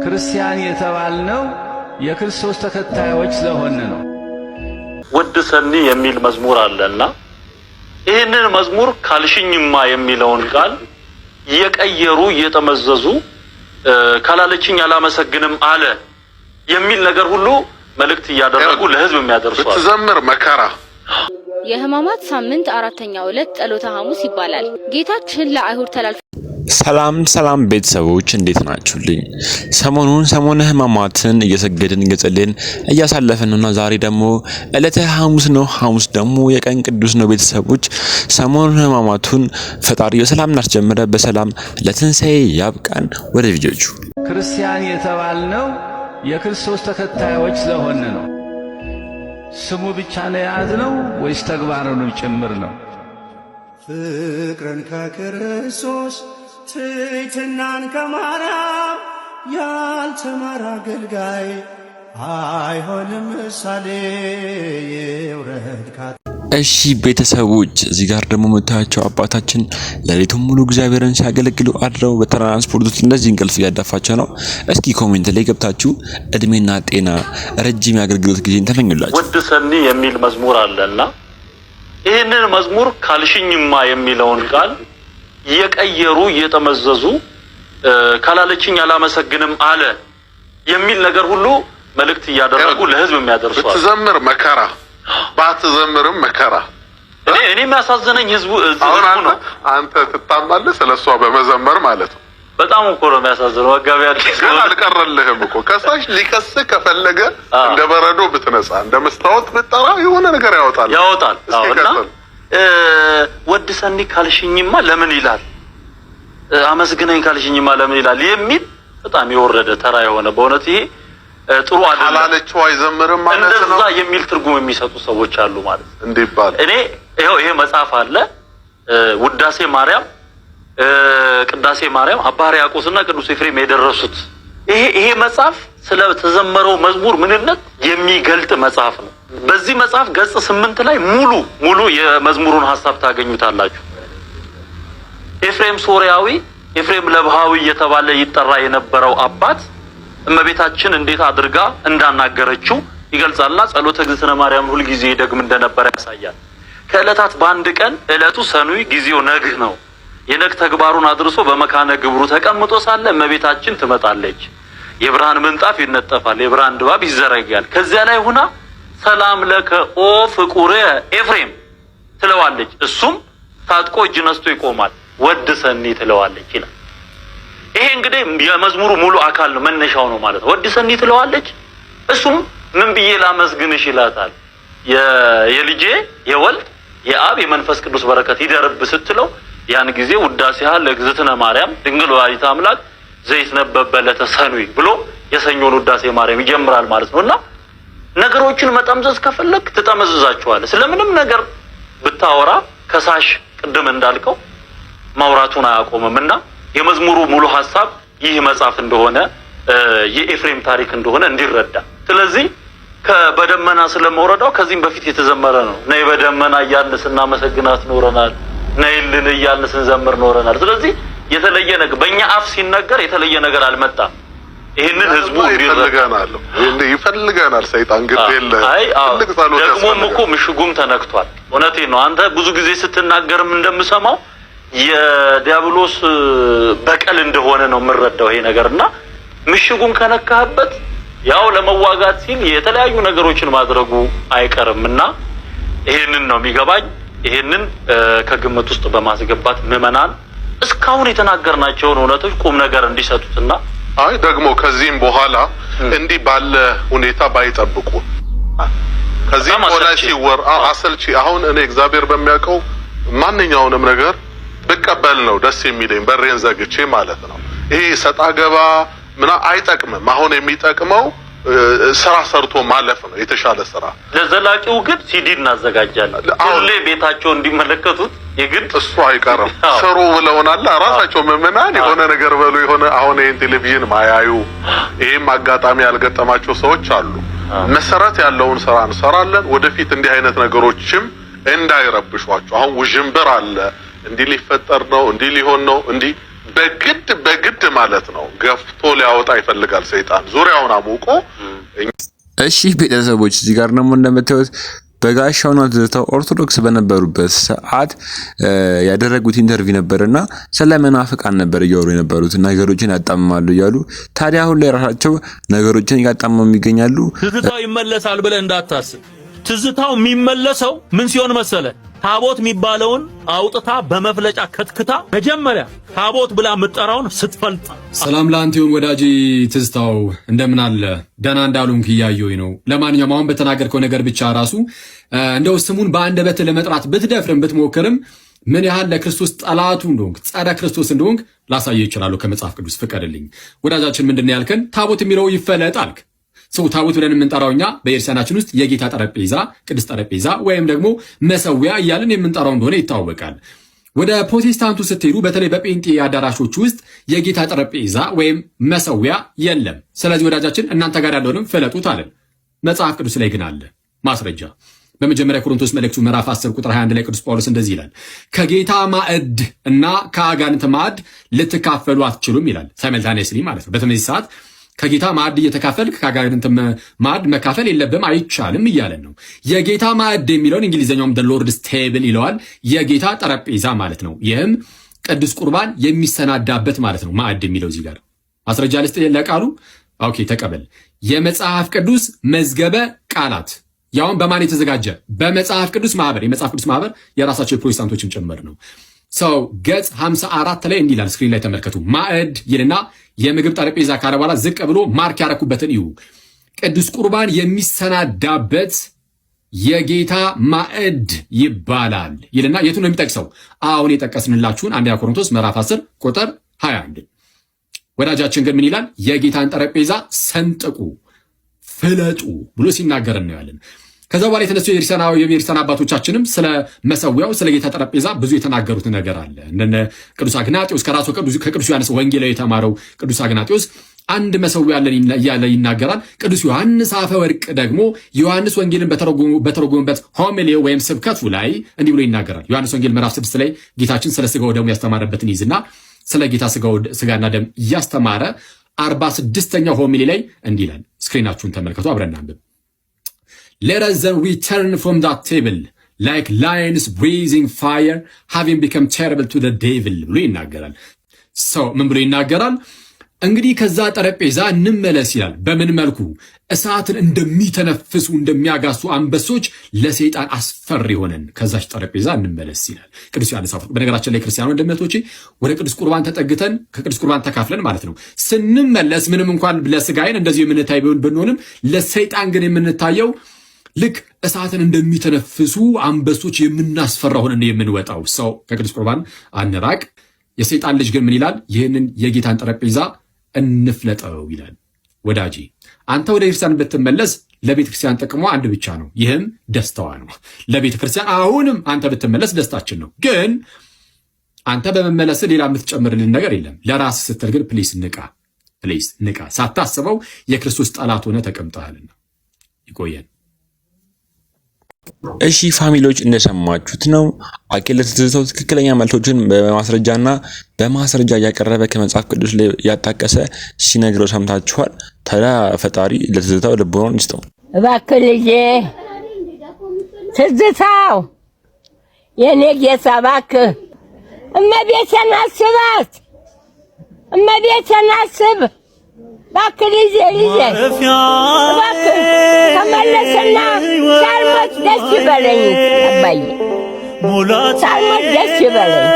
ክርስቲያን የተባልነው የክርስቶስ ተከታዮች ስለሆነ ነው። ውድ ሰኒ የሚል መዝሙር አለና ይሄንን መዝሙር ካልሽኝማ የሚለውን ቃል እየቀየሩ እየተመዘዙ ካላለችኝ አላመሰግንም አለ የሚል ነገር ሁሉ መልእክት ያደረጉ ለህዝብ የሚያደርሱ አሉ። ተዘምር መከራ የሕማማት ሳምንት አራተኛው ዕለት ጸሎተ ሐሙስ ይባላል። ጌታችን ለአይሁድ ተላልፎ ሰላም ቤተሰቦች እንዴት ናችሁልኝ? ሰሞነ ሕማማትን እየሰገድን እየጸለይን እያሳለፈን ነውና ዛሬ ደግሞ ዕለተ ሐሙስ ነው። ሐሙስ ደግሞ የቀን ቅዱስ ነው። ቤተሰቦች ሰሞኑን ሕማማቱን ፈጣሪ በሰላም እናስጀምረ በሰላም ለትንሣኤ ያብቃን። ወደ ቪዲዮቹ ክርስቲያን የተባልነው የክርስቶስ ተከታዮች ስለሆነ ነው። ስሙ ብቻ ነው የያዝነው ወይስ ተግባሩንም ጭምር ነው? ፍቅርን ከክርስቶስ ትሕትናን ከማርያም ያልተማረ አገልጋይ አይሆንም ምሳሌ ይውረድ። እሺ ቤተሰቦች እዚህ ጋር ደግሞ መታያቸው አባታችን ለሌቱም ሙሉ እግዚአብሔርን ሲያገለግሉ አድረው በትራንስፖርት ውስጥ እንደዚህ እንቅልፍ ያዳፋቸው ነው። እስኪ ኮሜንት ላይ ገብታችሁ እድሜና ጤና ረጅም ያገልግሉት ጊዜ ተመኙላችሁ። ውድ ሰኒ የሚል መዝሙር አለና ይሄንን መዝሙር ካልሽኝማ የሚለውን ቃል እየቀየሩ እየተመዘዙ ካላለችኝ አላመሰግንም አለ የሚል ነገር ሁሉ መልእክት ያደረጉ ለህዝብ የሚያደርሱ አሉ። ተዘምር መከራ ባትዘምርም መከራ እኔ የሚያሳዝነኝ ህዝቡ ነው። አንተ ትታማለህ ስለሷ በመዘመር ማለት ነው። በጣም እኮ ነው የሚያሳዝነው። ወጋቢ ግን አልቀረልህም እኮ ከሳሽ ሊከስህ ከፈለገ እንደ በረዶ ብትነጻ እንደ መስታወት ብትጠራ የሆነ ነገር ያወጣል። አዎና ወድ ሰኒ ካልሽኝማ ለምን ይላል፣ አመስግነኝ ካልሽኝማ ለምን ይላል የሚል በጣም የወረደ ተራ የሆነ በእውነት ይሄ ጥሩ አይደለም። አላለችው አይዘምርም ማለት ነው እንደዛ የሚል ትርጉም የሚሰጡ ሰዎች አሉ ማለት እንዲባል እኔ ይሄ መጽሐፍ አለ ውዳሴ ማርያም ቅዳሴ ማርያም አባ ሕርያቆስና ቅዱስ ኤፍሬም የደረሱት ይሄ መጽሐፍ ስለ ተዘመረው መዝሙር ምንነት የሚገልጥ መጽሐፍ ነው። በዚህ መጽሐፍ ገጽ 8 ላይ ሙሉ የመዝሙሩን ሐሳብ ታገኙታላችሁ። ኤፍሬም ሶሪያዊ ኤፍሬም ለብሃዊ እየተባለ ይጠራ የነበረው አባት እመቤታችን እንዴት አድርጋ እንዳናገረችው ይገልጻልና ጸሎተ እግዝእትነ ማርያም ሁሉ ጊዜ ደግም እንደነበረ ያሳያል። ከዕለታት በአንድ ቀን ዕለቱ ሰኑይ ጊዜው ነግህ ነው። የነግ ተግባሩን አድርሶ በመካነ ግብሩ ተቀምጦ ሳለ እመቤታችን ትመጣለች። የብርሃን ምንጣፍ ይነጠፋል፣ የብርሃን ድባብ ይዘረጋል። ከዚያ ላይ ሆና ሰላም ለከ ኦ ፍቁረ ኤፍሬም ትለዋለች። እሱም ታጥቆ እጅ ነስቶ ይቆማል። ወድ ሰኒ ትለዋለች ይላል። ይሄ እንግዲህ የመዝሙሩ ሙሉ አካል ነው፣ መነሻው ነው ማለት ነው። ወድ ሰኒ ትለዋለች። እሱም ምን ብዬ ላመስግንሽ ይላታል። የልጄ የወልድ የአብ የመንፈስ ቅዱስ በረከት ይደርብ ስትለው ያን ጊዜ ውዳሴሃ ለእግዝእትነ ማርያም ድንግል ወላዲተ አምላክ ዘይትነበብ በዕለተ ሰኑይ ብሎ የሰኞን ውዳሴ ማርያም ይጀምራል ማለት ነውና ነገሮችን መጠምዘዝ ከፈለክ ትጠመዝዛቸዋለህ። ስለምንም ነገር ብታወራ ከሳሽ ቅድም እንዳልከው ማውራቱን አያቆምምና የመዝሙሩ ሙሉ ሐሳብ ይህ መጽሐፍ እንደሆነ የኤፍሬም ታሪክ እንደሆነ እንዲረዳ። ስለዚህ በደመና ስለመውረዳው ከዚህም በፊት የተዘመረ ነው። ነይ በደመና እያልን ስናመሰግናት ኖረናል፣ ነይልን እያልን ስንዘምር ኖረናል። ስለዚህ የተለየ ነገር በእኛ አፍ ሲነገር የተለየ ነገር አልመጣም። ይሄንን ህዝቡ ይፈልጋናል። ሰይጣን ግድ የለ ትልቅ ጸሎት ደግሞም እኮ ምሽጉም ተነክቷል። እውነቴን ነው። አንተ ብዙ ጊዜ ስትናገርም እንደምሰማው የዲያብሎስ በቀል እንደሆነ ነው የምረዳው ይሄ ነገርና ምሽጉን ከነካህበት ያው ለመዋጋት ሲል የተለያዩ ነገሮችን ማድረጉ አይቀርምና ይሄንን ነው የሚገባኝ። ይሄንን ከግምት ውስጥ በማስገባት ምዕመናን እስካሁን የተናገርናቸውን እውነቶች ቁም ነገር እንዲሰጡትና አይ ደግሞ ከዚህም በኋላ እንዲህ ባለ ሁኔታ ባይጠብቁ ከዚህም በኋላ ሲወር አሰልቺ አሁን እኔ እግዚአብሔር በሚያውቀው ማንኛውንም ነገር በቀበል ነው ደስ የሚለኝ በሬን ዘግቼ ማለት ነው። ይሄ ሰጣ ገባ ምና አይጠቅምም። አሁን የሚጠቅመው ስራ ሰርቶ ማለፍ ነው የተሻለ ስራ። ለዘላቂው ግን ሲዲ እናዘጋጃለን ሁሌ ቤታቸው እንዲመለከቱት የግድ እሱ አይቀርም። ስሩ ብለውናል ራሳቸው ምዕመናን የሆነ ነገር በሉ የሆነ አሁን ይሄን ቴሌቪዥን ማያዩ ይሄም አጋጣሚ ያልገጠማቸው ሰዎች አሉ። መሰረት ያለውን ስራ እንሰራለን። ወደፊት እንዲህ አይነት ነገሮችም እንዳይረብሿቸው። አሁን ውዥንብር አለ እንዲህ ሊፈጠር ነው እንዲህ ሊሆን ነው እንዲህ በግድ ማለት ነው ገፍቶ ሊያወጣ ይፈልጋል ሰይጣን ዙሪያውን አሙቆ። እሺ ቤተሰቦች እዚህ ጋር ደግሞ እንደምታዩት በጋሻውና ትዝታው ኦርቶዶክስ በነበሩበት ሰዓት ያደረጉት ኢንተርቪው ነበርና ስለ መናፍቃን ነበር እያወሩ የነበሩት ነገሮችን ያጣምማሉ እያሉ። ታዲያ አሁን ላይ ራሳቸው ነገሮችን ያጣምማሉ ይገኛሉ። ትዝታው ይመለሳል ብለህ እንዳታስብ። ትዝታው የሚመለሰው ምን ሲሆን መሰለ? ታቦት የሚባለውን አውጥታ በመፍለጫ ከትክታ መጀመሪያ ታቦት ብላ ምጠራውን ስትፈልጥ። ሰላም ላንተ ይሁን ወዳጅ ትዝታው፣ እንደምን አለ? ደህና እንዳሉን ክያየው ነው። ለማንኛውም አሁን በተናገርከው ነገር ብቻ ራሱ እንደው ስሙን በአንደበት ለመጥራት ብትደፍርም ብትሞክርም ምን ያህል ለክርስቶስ ጠላቱ እንደሆንክ ጸረ ክርስቶስ እንደሆንክ ላሳየው ይችላል ከመጽሐፍ ቅዱስ። ፍቀድልኝ ወዳጃችን፣ ምንድነው ያልከን? ታቦት የሚለው ይፈለጥ አልክ። ሰው ታቦት ብለን የምንጠራው እኛ በኤርሳናችን ውስጥ የጌታ ጠረጴዛ፣ ቅዱስ ጠረጴዛ ወይም ደግሞ መሰዊያ እያልን የምንጠራው እንደሆነ ይታወቃል። ወደ ፕሮቴስታንቱ ስትሄዱ በተለይ በጴንጤ አዳራሾች ውስጥ የጌታ ጠረጴዛ ወይም መሰዊያ የለም። ስለዚህ ወዳጃችን እናንተ ጋር ያለውንም ፍለጡት አለን። መጽሐፍ ቅዱስ ላይ ግን አለ ማስረጃ። በመጀመሪያ ቆሮንቶስ መልእክቱ ምዕራፍ 10 ቁጥር 21 ላይ ቅዱስ ጳውሎስ እንደዚህ ይላል፣ ከጌታ ማዕድ እና ከአጋንንት ማዕድ ልትካፈሉ አትችሉም ይላል። ሳይመልታኔስሊ ማለት ነው። በተመሳሳይ ሰዓት ከጌታ ማዕድ እየተካፈልክ ከአጋንንት ማዕድ መካፈል የለብም አይቻልም እያለን ነው። የጌታ ማዕድ የሚለውን እንግሊዝኛውም the Lord's table ይለዋል። የጌታ ጠረጴዛ ማለት ነው። ይህም ቅዱስ ቁርባን የሚሰናዳበት ማለት ነው። ማዕድ የሚለው እዚህ ጋር ማስረጃ ልስጥ ለቃሉ። ኦኬ ተቀበል። የመጽሐፍ ቅዱስ መዝገበ ቃላት ያውን በማን የተዘጋጀ? በመጽሐፍ ቅዱስ ማህበር። የመጽሐፍ ቅዱስ ማህበር የራሳቸው የፕሮቴስታንቶችም ጭምር ነው። ሰው ገጽ 54 ላይ እንዲህ ይላል። ስክሪን ላይ ተመልከቱ። ማዕድ ይልና የምግብ ጠረጴዛ ካለ በኋላ ዝቅ ብሎ ማርክ ያረኩበትን እዩ። ቅዱስ ቁርባን የሚሰናዳበት የጌታ ማዕድ ይባላል ይልና የቱን ነው የሚጠቅሰው? አሁን የጠቀስንላችሁን አንደኛ ቆሮንቶስ ምዕራፍ 10 ቁጥር 21። ወዳጃችን ግን ምን ይላል? የጌታን ጠረጴዛ ሰንጥቁ ፍለጡ ብሎ ሲናገር እናያለን። ከዛ በኋላ የተነሱ የቤርሳን አባቶቻችንም ስለ መሰዊያው ስለ ጌታ ጠረጴዛ ብዙ የተናገሩት ነገር አለ። እንደነ ቅዱስ አግናጢዮስ ከራሱ ከቅዱስ ዮሐንስ ወንጌላዊ የተማረው ቅዱስ አግናጢዮስ አንድ መሰዊያ እያለ ይናገራል። ቅዱስ ዮሐንስ አፈወርቅ ደግሞ ዮሐንስ ወንጌልን በተረጎመበት ሆሚሊ ወይም ስብከቱ ላይ እንዲህ ብሎ ይናገራል። ዮሐንስ ወንጌል ምዕራፍ 6 ላይ ጌታችን ስለ ስጋው ደሙ ያስተማረበትን ይዝና ስለ ጌታ ስጋና ደም እያስተማረ 46ኛው ሆሚሊ ላይ እንዲህ ይላል። ስክሪናችሁን ተመልከቱ፣ አብረን እናንብብ። Let us then return from that table like lions breathing fire, having become terrible to the devil ብሎ ይናገራል። ሰው ምን ብሎ ይናገራል? እንግዲህ ከዛ ጠረጴዛ እንመለስ ይላል። በምን መልኩ? እሳትን እንደሚተነፍሱ እንደሚያጋሱ አንበሶች ለሰይጣን አስፈሪ ሆነን ከዛች ጠረጴዛ እንመለስ ይላል ቅዱስ ዮሐንስ አፈወርቅ። በነገራችን ላይ ክርስቲያኖች እንደምነቶቼ ወደ ቅዱስ ቁርባን ተጠግተን ከቅዱስ ቁርባን ተካፍለን ማለት ነው ስንመለስ ምንም እንኳን ለስጋይን እንደዚህ የምንታይ ብንሆንም ለሰይጣን ግን የምንታየው ልክ እሳትን እንደሚተነፍሱ አንበሶች የምናስፈራ ሆነን የምንወጣው ሰው ከቅዱስ ቁርባን አንራቅ። የሰይጣን ልጅ ግን ምን ይላል? ይህንን የጌታን ጠረጴዛ እንፍለጠው ይላል። ወዳጄ አንተ ወደ ክርስቲያን ብትመለስ ለቤተ ክርስቲያን ጥቅሟ አንድ ብቻ ነው፣ ይህም ደስታዋ ነው። ለቤተ ክርስቲያን አሁንም አንተ ብትመለስ ደስታችን ነው። ግን አንተ በመመለስ ሌላ የምትጨምርልን ነገር የለም። ለራስ ስትል ግን ፕሊስ ንቃ። ሳታስበው የክርስቶስ ጠላት ሆነ ተቀምጠሃልና ይቆየን። እሺ ፋሚሊዎች እንደሰማችሁት ነው። አቂለ ትዝታው ትክክለኛ መልሶችን በማስረጃ እያቀረበ ከመጽሐፍ ቅዱስ ላይ ያጣቀሰ ሲነግረው ሰምታችኋል። ታዲያ ፈጣሪ ለትዝታው ልቦናውን ይስጠው። እባክህ ልጄ ትዝታው የኔ ጌታ እባክህ እመቤቴን አስባት፣ እመቤቴን አስብ እባክህ ልጄ እባክህ ተመለስና ሳልሞት ደስ ይበለኝ አባዬ፣ ሳልሞት ደስ ይበለኝ።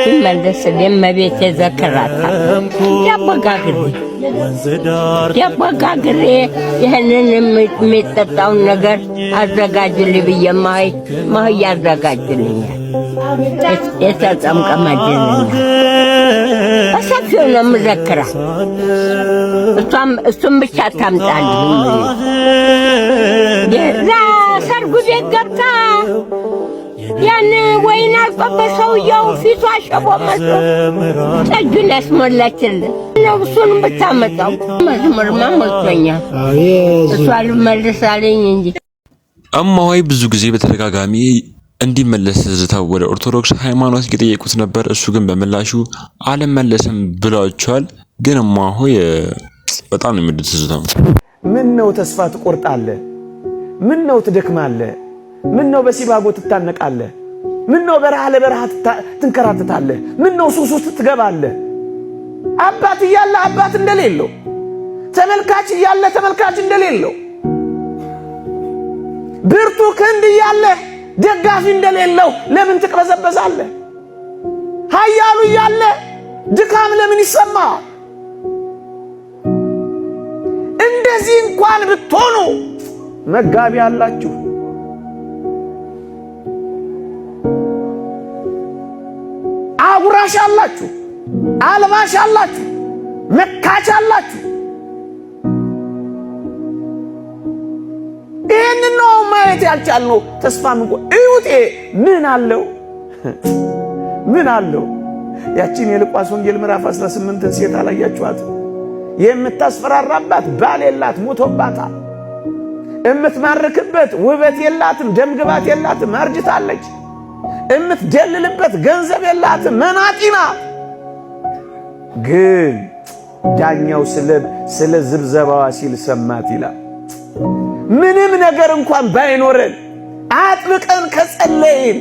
ይመለስልኝ እመቤቴ ዘክራታለሁ። ዳቦ ይህንን የሚጠጣውን ነገር አዘጋጅልኝ ብዬ ማህያ አዘጋጅልኛል። የተጠምቀ መድንና በሰፊው ነው የምዘክራት። እሱም ብቻ ታምጣልኝ። የዛ ሰርጉ ቤት ገብታ ያን ወይን አልቆበት ሰውየው ፊቱ አሸቦ መስሎ ጠጁን ያስሞላችልን ነው። እሱንም ብታመጣው መዝሙርማ ሞልቶኛል። እሷ ልመልሳለኝ እንጂ እማሆይ ብዙ ጊዜ በተደጋጋሚ እንዲመለስ ትዝታው ወደ ኦርቶዶክስ ሃይማኖት እየጠየቁት ነበር። እሱ ግን በምላሹ አልመለስም ብሏቸዋል። ግን እማሆይ በጣም ነው የሚወዱት ትዝታው። ምን ነው ተስፋ ትቆርጣለህ? ምን ነው ትደክማለህ? ምን ነው በሲባጎ ትታነቃለህ? ምን ነው በረሃ ለበረሃ ትንከራተታለህ? ምን ነው ሱስ ውስጥ ትገባለህ? አባት እያለ አባት እንደሌለው፣ ተመልካች እያለ ተመልካች እንደሌለው፣ ብርቱ ክንድ እያለ ደጋፊ እንደሌለው ለምን ትቅበዘበዛለህ? ኃያሉ እያለ ድካም ለምን ይሰማል? እንደዚህ እንኳን ብትሆኑ መጋቢ አላችሁ፣ አጉራሽ አላችሁ፣ አልባሽ አላችሁ፣ መካች አላችሁ። ይህንን ነው ማየት ያልቻልነው። ተስፋ እዩት። ምን አለው ምን አለው? ያቺን የሉቃስ ወንጌል ምዕራፍ 18 ሴት አላያችኋት? የምታስፈራራባት ባል የላት ሞቶባታል። የምትማርክበት ውበት የላትም፣ ደምግባት የላትም፣ አርጅታለች። የምትደልልበት ገንዘብ የላትም፣ መናጢ ናት። ግን ዳኛው ስለ ዝብዘባዋ ሲል ሰማት ይላል። ምንም ነገር እንኳን ባይኖረን አጥብቀን ከጸለይን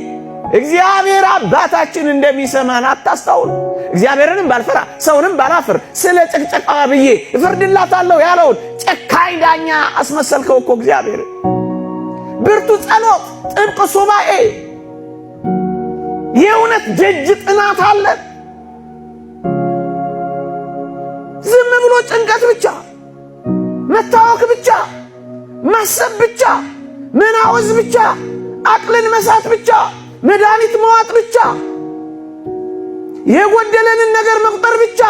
እግዚአብሔር አባታችን እንደሚሰማን አታስታውል? እግዚአብሔርንም ባልፈራ ሰውንም ባላፍር ስለ ጭቅጨቃዋ ብዬ እፈርድላታለሁ ያለውን ጨካኝ ዳኛ አስመሰልከው እኮ እግዚአብሔር። ብርቱ ጸሎት፣ ጥብቅ ሱባኤ፣ የእውነት ደጅ ጥናት አለን። ዝም ብሎ ጭንቀት ብቻ፣ መታወክ ብቻ፣ ማሰብ ብቻ፣ መናወዝ ብቻ፣ አቅልን መሳት ብቻ፣ መድኃኒት መዋጥ ብቻ፣ የጎደለንን ነገር መቁጠር ብቻ።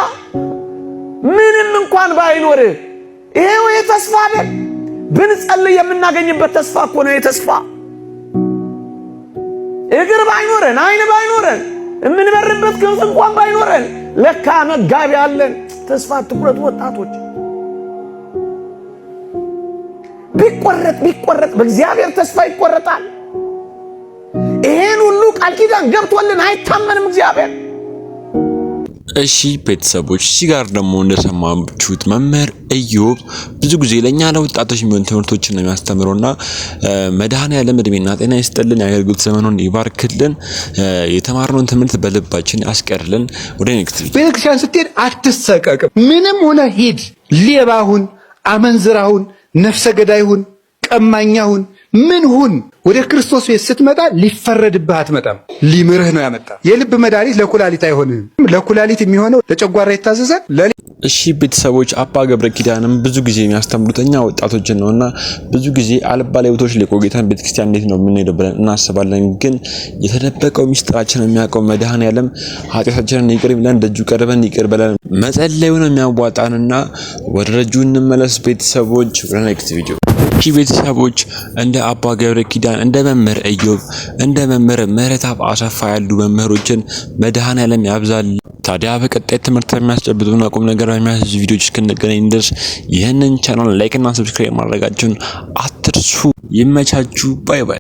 ምንም እንኳን ባይኖር ይሄው የተስፋ አይደል? ብንጸልይ የምናገኝበት ተስፋ እኮ ነው። የተስፋ እግር ባይኖረን፣ አይን ባይኖረን፣ የምንበርበት ክንፍ እንኳን ባይኖረን ለካ መጋቢ አለን። ተስፋ አትቁረጡ ወጣቶች። ቢቆረጥ በእግዚአብሔር ተስፋ ይቆረጣል። ይሄን ሁሉ ቃል ኪዳን ገብቶልን አይታመንም እግዚአብሔር። እሺ ቤተሰቦች፣ እዚህ ጋር ደግሞ እንደሰማችሁት መምህር ኢዮብ ብዙ ጊዜ ለኛ ለወጣቶች የሚሆን ትምህርቶችን ነው የሚያስተምረውና መድኃኔዓለም እድሜና ጤና ይስጥልን፣ የአገልግሎት ዘመኑን ይባርክልን፣ የተማርነውን ትምህርት በልባችን ያስቀርልን። ወደ ኔክስት ቤተክርስቲያን ስትሄድ አትሰቀቅም። ምንም ሆነ ሂድ፣ ሌባሁን፣ አመንዝራሁን፣ ነፍሰ ገዳይሁን፣ ቀማኛሁን፣ ምን ሁን፣ ወደ ክርስቶስ ቤት ስትመጣ ሊፈረድብህ አትመጣም። ሊምርህ ነው ያመጣ። የልብ መድኃኒት ለኩላሊት አይሆንም። ለኩላሊት የሚሆነው ለጨጓራ ይታዘዛል። እሺ ቤተሰቦች፣ አባ ገብረ ኪዳንም ብዙ ጊዜ የሚያስተምሩተኛ ወጣቶችን ነውና ብዙ ጊዜ አልባሌ ቦታዎች ላይ ቆይተን ቤተክርስቲያን እንዴት ነው የምንሄደው ብለን እናስባለን። ግን የተደበቀው ሚስጥራችን የሚያውቀው መድኃኔዓለም ኃጢአታችንን ይቅር ብለን ደጁ ቀርበን ይቅር ብለን መጸለዩ ነው የሚያዋጣንና ወደ ደጁ እንመለስ ቤተሰቦች። ወደ ኔክስት ቪዲዮ። እሺ ቤተሰቦች፣ እንደ አባ ገብረ ኪዳን፣ እንደ መምህር ኢዮብ፣ እንደ መምህር ምህረተአብ አሰፋ ያሉ መምህሮችን መድኃኔዓለም ያብዛል። ታዲያ በቀጣይ ትምህርት የሚያስጨብጡና ቁም ነገር የሚያስይዙ ቪዲዮዎች እስክንገናኝ ድረስ ይህንን ቻናል ላይክ እና ሰብስክራይብ ማድረጋችሁን አትርሱ። ይመቻችሁ። ባይ ባይ።